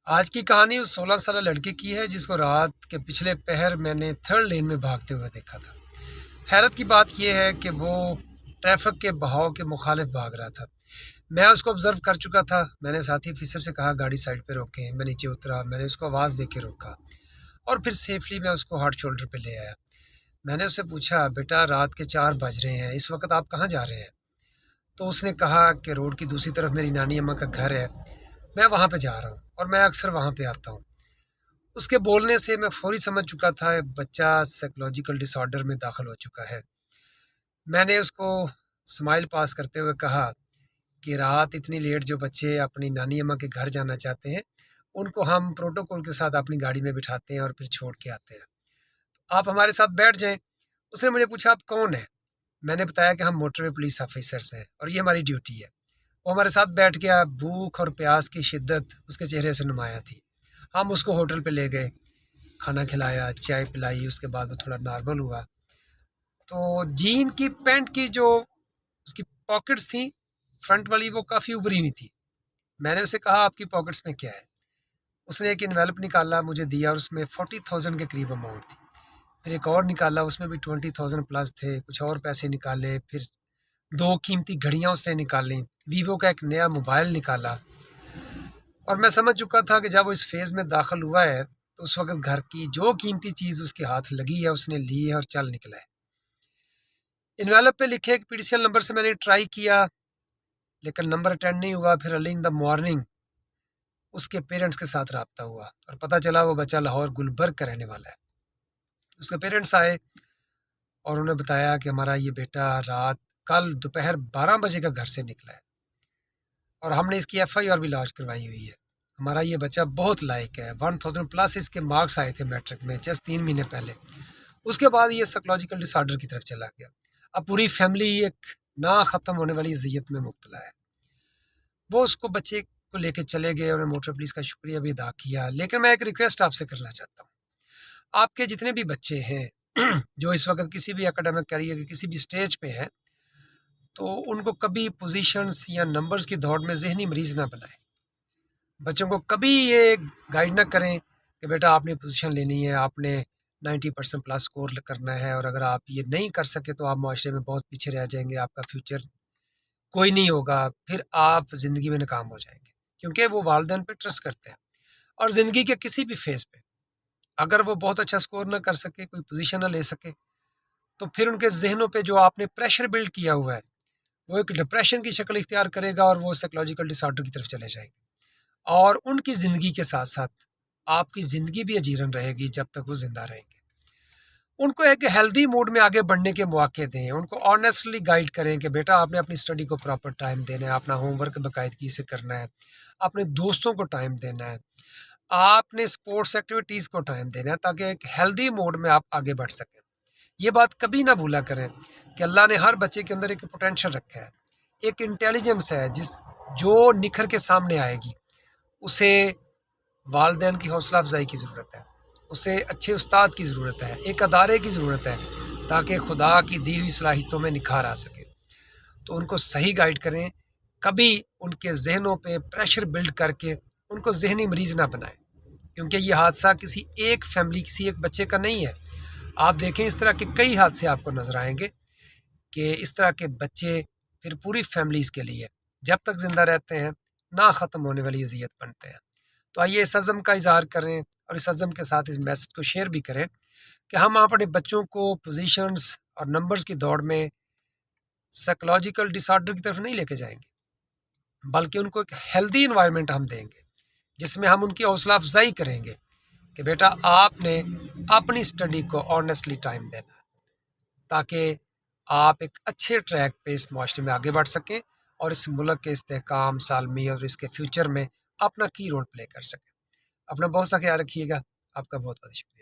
آج کی کہانی اس 16 سالہ لڑکے کی ہے جس کو رات کے پچھلے پہر میں نے تھرڈ لین میں بھاگتے ہوئے دیکھا تھا۔ حیرت کی بات یہ ہے کہ وہ ٹریفک کے بہاؤ کے مخالف بھاگ رہا تھا۔ میں اس کو آبزرو کر چکا تھا۔ میں نے ساتھی آفیسر سے کہا گاڑی سائڈ پہ روکیں۔ میں نیچے اترا، میں نے اس کو آواز دے کے روکا اور پھر سیفلی میں اس کو ہارٹ شولڈر پہ لے آیا۔ میں نے اس سے پوچھا بیٹا رات کے 4 بج رہے ہیں، اس وقت آپ کہاں جا رہے ہیں؟ تو اس نے کہا کہ روڈ کی دوسری طرف میری نانی اماں کا گھر ہے، میں وہاں پہ جا رہا ہوں اور میں اکثر وہاں پہ آتا ہوں۔ اس کے بولنے سے میں فوری سمجھ چکا تھا بچہ سائیکولوجیکل ڈس آرڈر میں داخل ہو چکا ہے۔ میں نے اس کو سمائل پاس کرتے ہوئے کہا کہ رات اتنی لیٹ جو بچے اپنی نانی اماں کے گھر جانا چاہتے ہیں ان کو ہم پروٹوکول کے ساتھ اپنی گاڑی میں بٹھاتے ہیں اور پھر چھوڑ کے آتے ہیں، آپ ہمارے ساتھ بیٹھ جائیں۔ اس نے مجھے پوچھا آپ کون ہیں؟ میں نے بتایا کہ ہم موٹر وے پولیس آفیسرس ہیں اور یہ ہماری ڈیوٹی ہے۔ وہ ہمارے ساتھ بیٹھ گیا۔ بھوک اور پیاس کی شدت اس کے چہرے سے نمایاں تھی۔ ہم اس کو ہوٹل پہ لے گئے، کھانا کھلایا، چائے پلائی، اس کے بعد وہ تھوڑا نارمل ہوا۔ تو جین کی پینٹ کی جو اس کی پاکٹس تھیں فرنٹ والی وہ کافی ابری ہوئی تھی۔ میں نے اسے کہا آپ کی پاکٹس میں کیا ہے؟ اس نے ایک انویلپ نکالا مجھے دیا اور اس میں 40,000 کے قریب اماؤنٹ تھی۔ پھر ایک اور نکالا، اس میں بھی 20,000 پلس تھے، کچھ اور پیسے نکالے، پھر 2 قیمتی گھڑیاں اس نے نکالیں، ویوو کا ایک نیا موبائل نکالا۔ اور میں سمجھ چکا تھا کہ جب وہ اس فیز میں داخل ہوا ہے تو اس وقت گھر کی جو قیمتی چیز اس کے ہاتھ لگی ہے اس نے لی ہے اور چل نکلا ہے۔ انویلپ پہ لکھے ایک P D C L number سے میں نے ٹرائی کیا لیکن نمبر اٹینڈ نہیں ہوا۔ پھر ارلی ان دا مارننگ اس کے پیرنٹس کے ساتھ رابطہ ہوا اور پتہ چلا وہ بچہ لاہور گلبرگ کا رہنے والا ہے۔ اس کے پیرنٹس آئے اور انہوں نے بتایا کہ ہمارا یہ بیٹا رات کل دوپہر 12 بجے کا گھر سے نکلا ہے اور ہم نے اس کی ایف آئی آر بھی لانچ کروائی ہوئی ہے۔ ہمارا یہ بچہ بہت لائق ہے، 1000 پلس اس کے مارکس آئے تھے میٹرک میں جسٹ 3 مہینے پہلے۔ اس کے بعد یہ سائیکولوجیکل ڈس آرڈر کی طرف چلا گیا۔ اب پوری فیملی ایک نہ ختم ہونے والی اذیت میں مبتلا ہے۔ وہ اس کو بچے کو لے کے چلے گئے اور موٹر پولیس کا شکریہ بھی ادا کیا، لیکن میں ایک ریکویسٹ آپ سے کرنا چاہتا ہوں۔ آپ کے جتنے بھی بچے ہیں جو اس وقت کسی بھی اکیڈمک کیریئر کے کسی بھی سٹیج پہ ہیں تو ان کو کبھی پوزیشنز یا نمبرز کی دوڑ میں ذہنی مریض نہ بنائیں۔ بچوں کو کبھی یہ گائیڈ نہ کریں کہ بیٹا آپ نے پوزیشن لینی ہے، آپ نے 90% پلس سکور کرنا ہے اور اگر آپ یہ نہیں کر سکے تو آپ معاشرے میں بہت پیچھے رہ جائیں گے، آپ کا فیوچر کوئی نہیں ہوگا، پھر آپ زندگی میں ناکام ہو جائیں گے۔ کیونکہ وہ والدین پہ ٹرسٹ کرتے ہیں اور زندگی کے کسی بھی فیز پہ اگر وہ بہت اچھا سکور نہ کر سکے، کوئی پوزیشن نہ لے سکے تو پھر ان کے ذہنوں پہ جو آپ نے پریشر بلڈ کیا ہوا ہے وہ ایک ڈپریشن کی شکل اختیار کرے گا اور وہ سائیکولوجیکل ڈس آرڈر کی طرف چلے جائیں گے اور ان کی زندگی کے ساتھ ساتھ آپ کی زندگی بھی اجیرن رہے گی جب تک وہ زندہ رہیں گے۔ ان کو ایک ہیلدی موڈ میں آگے بڑھنے کے مواقع دیں، ان کو آنیسٹلی گائیڈ کریں کہ بیٹا آپ نے اپنی اسٹڈی کو پراپر ٹائم دینا ہے، اپنا ہوم ورک باقاعدگی سے کرنا ہے، اپنے دوستوں کو ٹائم دینا ہے، آپ نے سپورٹس ایکٹیویٹیز کو ٹائم دینا ہے تاکہ ایک ہیلدی موڈ میں آپ آگے بڑھ سکیں۔ یہ بات کبھی نہ بھولا کریں کہ اللہ نے ہر بچے کے اندر ایک پوٹینشل رکھا ہے، ایک انٹیلیجنس ہے جو نکھر کے سامنے آئے گی۔ اسے والدین کی حوصلہ افزائی کی ضرورت ہے، اسے اچھے استاد کی ضرورت ہے، ایک ادارے کی ضرورت ہے تاکہ خدا کی دی ہوئی صلاحیتوں میں نکھار آ سکے۔ تو ان کو صحیح گائیڈ کریں، کبھی ان کے ذہنوں پہ پریشر بلڈ کر کے ان کو ذہنی مریض نہ بنائیں، کیونکہ یہ حادثہ کسی ایک فیملی کسی ایک بچے کا نہیں ہے۔ آپ دیکھیں اس طرح کے کئی حادثے آپ کو نظر آئیں گے کہ اس طرح کے بچے پھر پوری فیملیز کے لیے جب تک زندہ رہتے ہیں نہ ختم ہونے والی اذیت بنتے ہیں۔ تو آئیے اس عزم کا اظہار کریں اور اس عزم کے ساتھ اس میسج کو شیئر بھی کریں کہ ہم اپنے بچوں کو پوزیشنز اور نمبرز کی دوڑ میں سائیکولوجیکل ڈس آرڈر کی طرف نہیں لے کے جائیں گے، بلکہ ان کو ایک ہیلدی انوائرمنٹ ہم دیں گے جس میں ہم ان کی حوصلہ افزائی کریں گے کہ بیٹا آپ نے اپنی اسٹڈی کو آنیسٹلی ٹائم دینا ہے تاکہ آپ ایک اچھے ٹریک پہ اس معاشرے میں آگے بڑھ سکیں اور اس ملک کے استحکام، سالمی اور اس کے فیوچر میں اپنا کی رول پلے کر سکیں۔ اپنا بہت سا خیال رکھیے گا۔ آپ کا بہت بہت شکریہ۔